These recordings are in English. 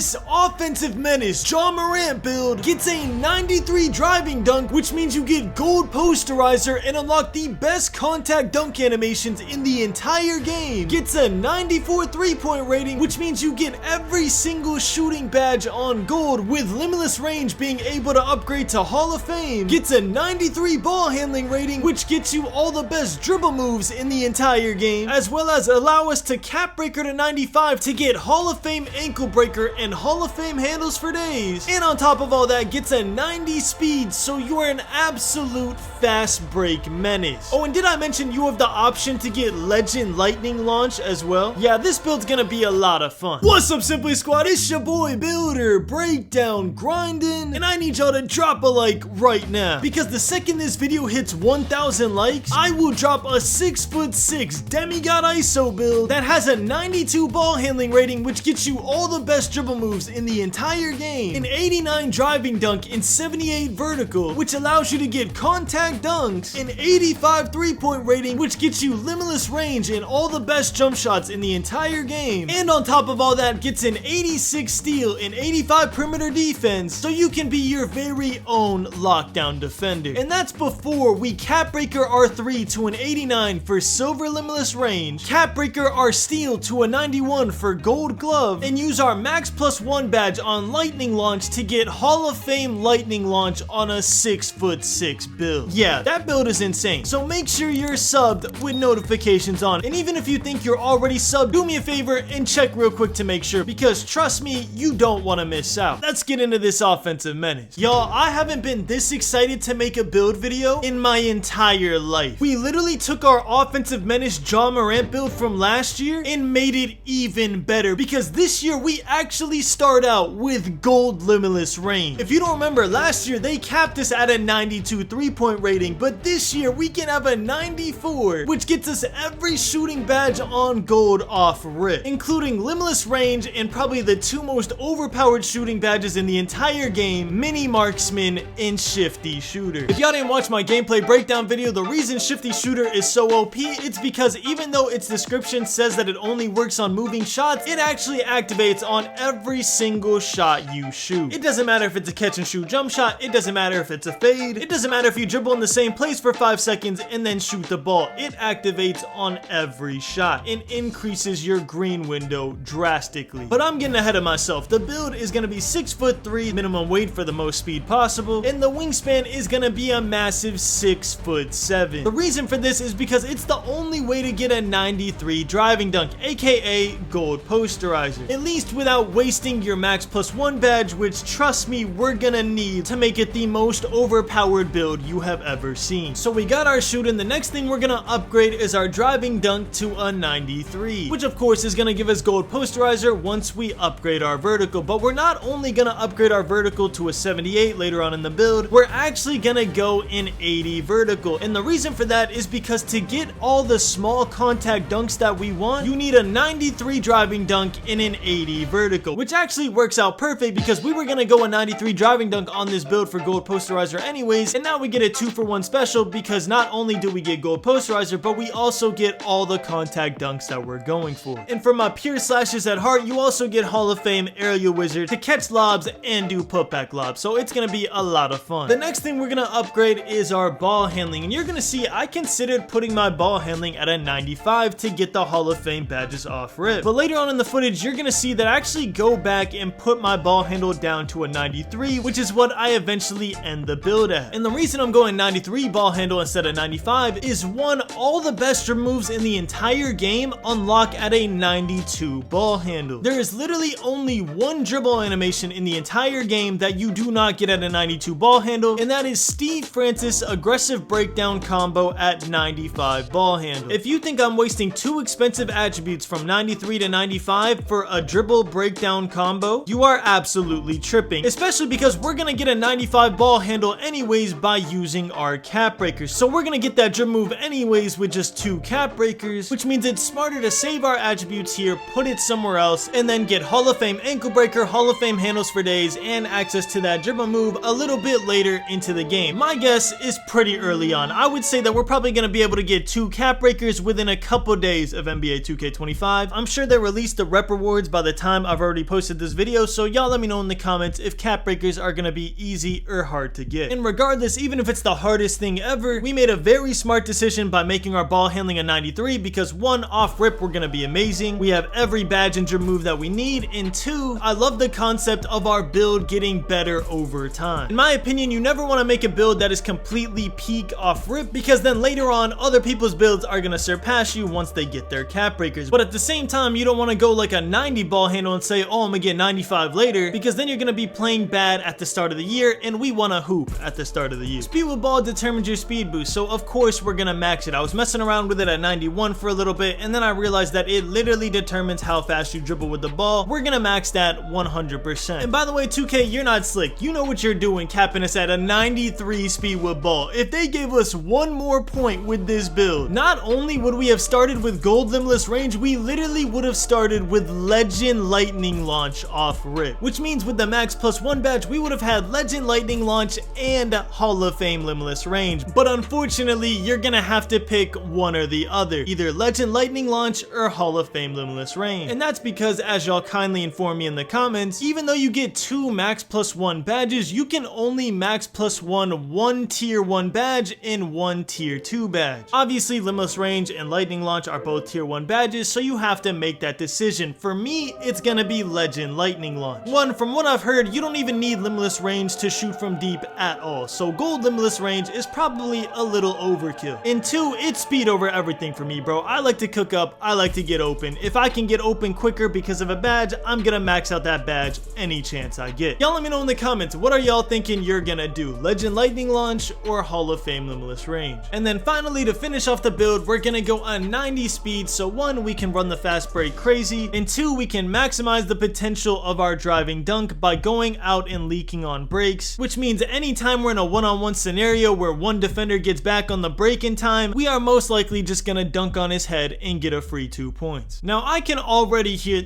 This offensive menace Morant build gets a 93 driving dunk, which means you get gold posterizer and unlock the best contact dunk animations in the entire game. Gets a 94 3-point rating, which means you get every single shooting badge on gold, with Limitless range being able to upgrade to Hall of Fame. Gets a 93 ball handling rating, which gets you all the best dribble moves in the entire game, as well as allow us to cap breaker to 95 to get Hall of Fame ankle breaker and Hall of Fame handles for days. And on top of all that, gets a 90 speed, so you are an absolute fast break menace. Oh, and did I mention you have the option to get Legend Lightning Launch as well? Yeah, this build's gonna be a lot of fun. What's up, Simply Squad? It's your boy Builder Breakdown Grinding, and I need y'all to drop a like right now, because the second this video hits 1,000 likes, I will drop a 6'6" demigod ISO build that has a 92 ball handling rating, which gets you all the best dribble moves in the entire game, an 89 driving dunk and 78 vertical, which allows you to get contact dunks, an 85 3-point rating, which gets you limitless range and all the best jump shots in the entire game, and on top of all that, gets an 86 steal and 85 perimeter defense, so you can be your very own lockdown defender. And that's before we cap breaker our 3 to an 89 for silver limitless range, cap breaker our steal to a 91 for gold glove, and use our max +1 badge on lightning launch to get Hall of Fame lightning launch on a 6'6" build. Yeah, that build is insane. So make sure you're subbed with notifications on. And even if you think you're already subbed, do me a favor and check real quick to make sure, because trust me, you don't want to miss out. Let's get into this offensive menace. Y'all, I haven't been this excited to make a build video in my entire life. We literally took our offensive menace Morant build from last year and made it even better, because this year we actually start out with gold limitless range. If you don't remember, last year they capped us at a 92 3-point rating, but this year we can have a 94, which gets us every shooting badge on gold off rip, including limitless range and probably the two most overpowered shooting badges in the entire game, mini marksman and shifty shooter. If y'all didn't watch my gameplay breakdown video, the reason shifty shooter is so OP, it's because even though its description says that it only works on moving shots, it actually activates on every single shot you shoot. It doesn't matter if it's a catch and shoot jump shot, it doesn't matter if it's a fade, it doesn't matter if you dribble in the same place for 5 seconds and then shoot the ball, it activates on every shot and increases your green window drastically. But I'm getting ahead of myself. The build is going to be 6'3", minimum weight for the most speed possible, and the wingspan is going to be a massive 6'7". The reason for this is because it's the only way to get a 93 driving dunk, aka gold posterizer, at least without wasting your max +1 badge, which trust me, we're gonna need to make it the most overpowered build you have ever seen. So we got our shooting. The next thing we're gonna upgrade is our driving dunk to a 93, which of course is gonna give us gold posterizer once we upgrade our vertical. But we're not only gonna upgrade our vertical to a 78 later on in the build, we're actually gonna go in 80 vertical, and the reason for that is because to get all the small contact dunks that we want, you need a 93 driving dunk in an 80 vertical, which actually works out perfect because we were gonna go a 93 driving dunk on this build for gold posterizer anyways, and now we get a 2-for-1 special because not only do we get gold posterizer, but we also get all the contact dunks that we're going for. And for my pure slashers at heart, you also get Hall of Fame aerial wizard to catch lobs and do putback lobs, so it's gonna be a lot of fun. The next thing we're gonna upgrade is our ball handling, and you're gonna see I considered putting my ball handling at a 95 to get the Hall of Fame badges off rip, but later on in the footage you're gonna see that I actually go back and put my ball handle down to a 93, which is what I eventually end the build at. And the reason I'm going 93 ball handle instead of 95 is, one, all the best dribble moves in the entire game unlock at a 92 ball handle. There is literally only one dribble animation in the entire game that you do not get at a 92 ball handle, and that is Steve Francis aggressive breakdown combo at 95 ball handle. If you think I'm wasting two expensive attributes from 93 to 95 for a dribble breakdown combo, you are absolutely tripping, especially because we're gonna get a 95 ball handle anyways by using our cap breakers. So we're gonna get that dribble move anyways with just 2 cap breakers, which means it's smarter to save our attributes here, put it somewhere else, and then get Hall of Fame ankle breaker, Hall of Fame handles for days, and access to that dribble move a little bit later into the game. My guess is pretty early on. I would say that we're probably gonna be able to get 2 cap breakers within a couple days of NBA 2K25. I'm sure they released the rep rewards by the time I've already posted this video, so y'all let me know in the comments if cap breakers are gonna be easy or hard to get. And regardless, even if it's the hardest thing ever, we made a very smart decision by making our ball handling a 93 because 1, off rip we're gonna be amazing. We have every badge and dribble move that we need, and 2, I love the concept of our build getting better over time. In my opinion, you never want to make a build that is completely peak off rip because then later on other people's builds are gonna surpass you once they get their cap breakers. But at the same time, you don't want to go like a 90 ball handle and say, oh, I'm gonna get 95 later, because then you're gonna be playing bad at the start of the year, and we want to hoop at the start of the year. Speed with ball determines your speed boost, so of course we're gonna max it. I was messing around with it at 91 for a little bit, and then I realized that it literally determines how fast you dribble with the ball. We're gonna max that 100%. And by the way, 2K, you're not slick. You know what you're doing, capping us at a 93 speed with ball. If they gave us one more point with this build, not only would we have started with gold limitless range, we literally would have started with legend lightning launch off rip, which means with the max +1 badge we would have had legend lightning launch and Hall of Fame limitless range. But unfortunately, you're gonna have to pick one or the other, either legend lightning launch or Hall of Fame limitless range. And that's because, as y'all kindly informed me in the comments, even though you get 2 max +1 badges, you can only max +1 one tier 1 badge and 1 tier 2 badge. Obviously, limitless range and lightning launch are both tier 1 badges, so you have to make that decision. For me, it's gonna be legend lightning launch. 1, from what I've heard, you don't even need limitless range to shoot from deep at all, so gold limitless range is probably a little overkill. And 2, it's speed over everything for me, bro. I like to cook up, I like to get open. If I can get open quicker because of a badge, I'm gonna max out that badge any chance I get. Y'all let me know in the comments, what are y'all thinking you're gonna do? Legend lightning launch or Hall of Fame limitless range? And then finally, to finish off the build, we're gonna go on 90 speed, so 1, we can run the fast break crazy, and 2, we can maximize the potential of our driving dunk by going out and leaking on breaks, which means anytime we're in a one-on-one scenario where one defender gets back on the break in time, we are most likely just gonna dunk on his head and get a free 2 points. Now I can already hear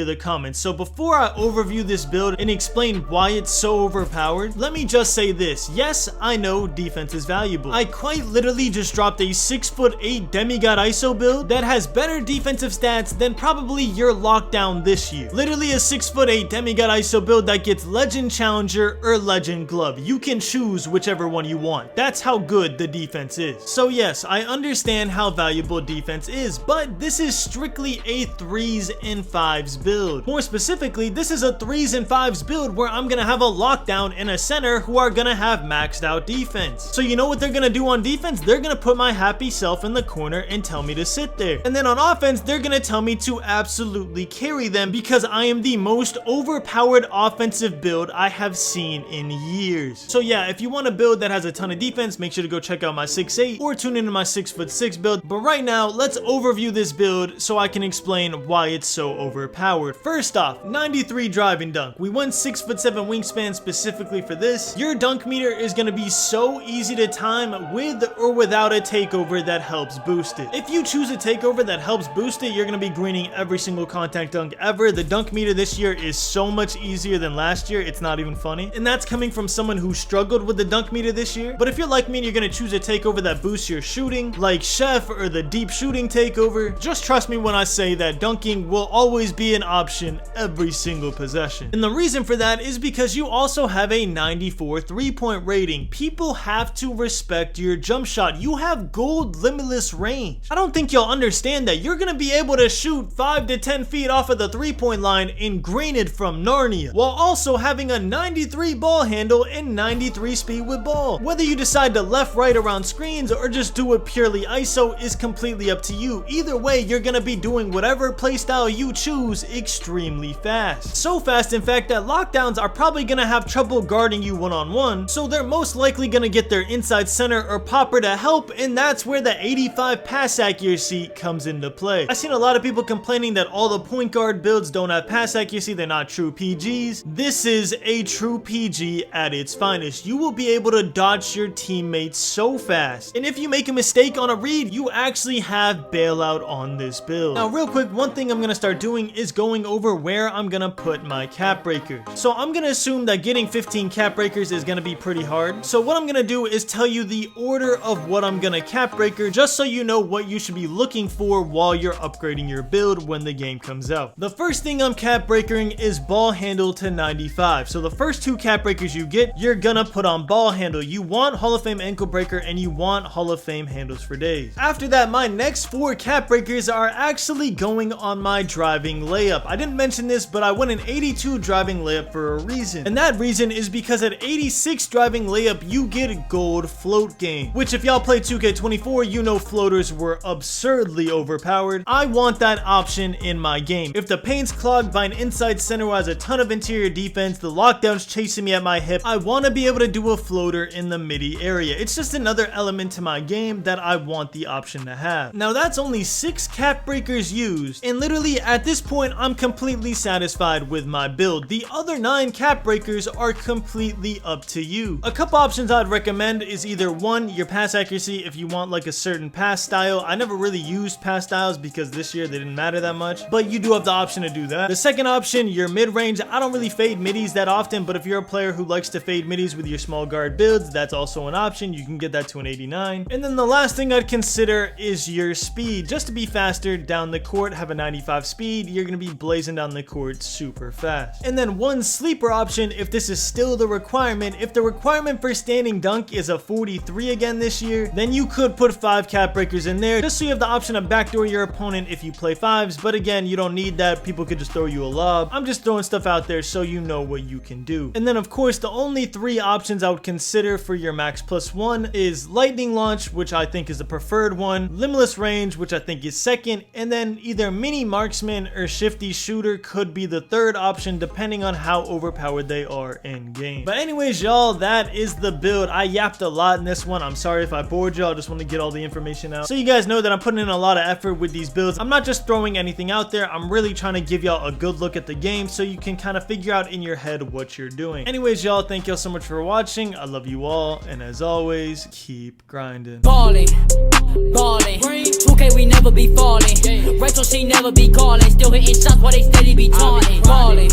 the comments, so before I overview this build and explain why it's so overpowered, let me just say this. Yes, I know defense is valuable. I quite literally just dropped a 6'8" demigod ISO build that has better defensive stats than probably your lockdown this year. Literally a 6'8" demigod ISO build that gets legend challenger or legend glove. You can choose whichever one you want. That's how good the defense is. So yes, I understand how valuable defense is, but this is strictly a 3s and 5s build. More specifically, this is a 3s and 5s build where I'm gonna have a lockdown and a center who are gonna have maxed out defense. So you know what they're gonna do on defense? They're gonna put my happy self in the corner and tell me to sit there. And then on offense, they're gonna tell me to absolutely carry them because I am the most overpowered offensive build I have seen in years. So yeah, if you want a build that has a ton of defense, make sure to go check out my 6'8" or tune into my 6'6" build. But right now, let's overview this build so I can explain why it's so overpowered. First off, 93 driving dunk. We went 6'7" wingspan specifically for this. Your dunk meter is gonna be so easy to time with or without a takeover that helps boost it. If you choose a takeover that helps boost it, you're gonna be greening every single contact dunk ever. The dunk meter this year is so much easier than last year, it's not even funny. And that's coming from someone who struggled with the dunk meter this year. But if you're like me and you're gonna choose a takeover that boosts your shooting, like Chef or the deep shooting takeover, just trust me when I say that dunking will always be an option every single possession. And the reason for that is because you also have a 94 3-point rating. People have to respect your jump shot. You have gold limitless range. I don't think y'all understand that you're gonna be able to shoot 5 to 10 feet off of the 3-point line and green it from Narnia, while also having a 93 ball handle and 93 speed with ball. Whether you decide to left, right around screens or just do it purely ISO is completely up to you. Either way, you're gonna be doing whatever playstyle you choose extremely fast. So fast, in fact, that lockdowns are probably gonna have trouble guarding you one-on-one, so they're most likely gonna get their inside center or popper to help, and that's where the 85 pass accuracy comes into play. I've seen a lot of people complaining that all the point guard builds don't have pass accuracy, they're not true PGs. This is a true PG at its finest. You will be able to dodge your teammates so fast, and if you make a mistake on a read, you actually have bailout on this build. Now real quick, one thing I'm gonna start doing is going over where I'm gonna put my cap breaker. So I'm gonna assume that getting 15 cap breakers is gonna be pretty hard. So what I'm gonna do is tell you the order of what I'm gonna cap breaker, just so you know what you should be looking for while you're upgrading your build when the game comes out. out. The first thing I'm cap breakering is ball handle to 95. So the first 2 cap breakers you get, you're gonna put on ball handle. You want Hall of Fame ankle breaker and you want Hall of Fame handles for days. After that, my next 4 cap breakers are actually going on my driving layup. I didn't mention this, but I went an 82 driving layup for a reason. And that reason is because at 86 driving layup, you get gold float game, which if y'all play 2K24, you know floaters were absurdly overpowered. I want that option in my game. If the paint's clogged by an inside center who has a ton of interior defense, the lockdown's chasing me at my hip, I want to be able to do a floater in the midi area. It's just another element to my game that I want the option to have. Now that's only 6 cap breakers used, and literally at this point I'm completely satisfied with my build. The other 9 cap breakers are completely up to you. A couple options I'd recommend is either 1, your pass accuracy if you want like a certain pass style. I never really used pass styles because this year they didn't matter that much, but you do have the option to do that. The second option, your mid-range. I don't really fade middies that often, but if you're a player who likes to fade middies with your small guard builds, that's also an option. You can get that to an 89. And then the last thing I'd consider is your speed. Just to be faster down the court, have a 95 speed, you're gonna be blazing down the court super fast. And then one sleeper option, if this is still the requirement, if the requirement for standing dunk is a 43 again this year, then you could put 5 cap breakers in there, just so you have the option to backdoor your opponent if you play 5s, but again, you don't need that. People could just throw you a lob. I'm just throwing stuff out there so you know what you can do. And then of course, the only 3 options I would consider for your max +1 is lightning launch, which I think is the preferred one, limitless range, which I think is second, and then either mini marksman or shifty shooter could be the third option depending on how overpowered they are in game. But anyways, y'all, that is the build. I yapped a lot in this one. I'm sorry if I bored y'all. I just want to get all the information out so you guys know that I'm putting in a lot of effort with these builds. I'm not just throwing anything out there. I'm really trying to give y'all a good look at the game so you can kind of figure out in your head what you're doing. Anyways, y'all, thank y'all so much for watching. I love you all, and as always, keep grinding. Ballin', 2K we never be falling. Rachel she never be calling. Still hitting shots while they steady be taunting. Ballin',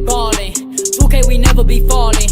2K we never be falling.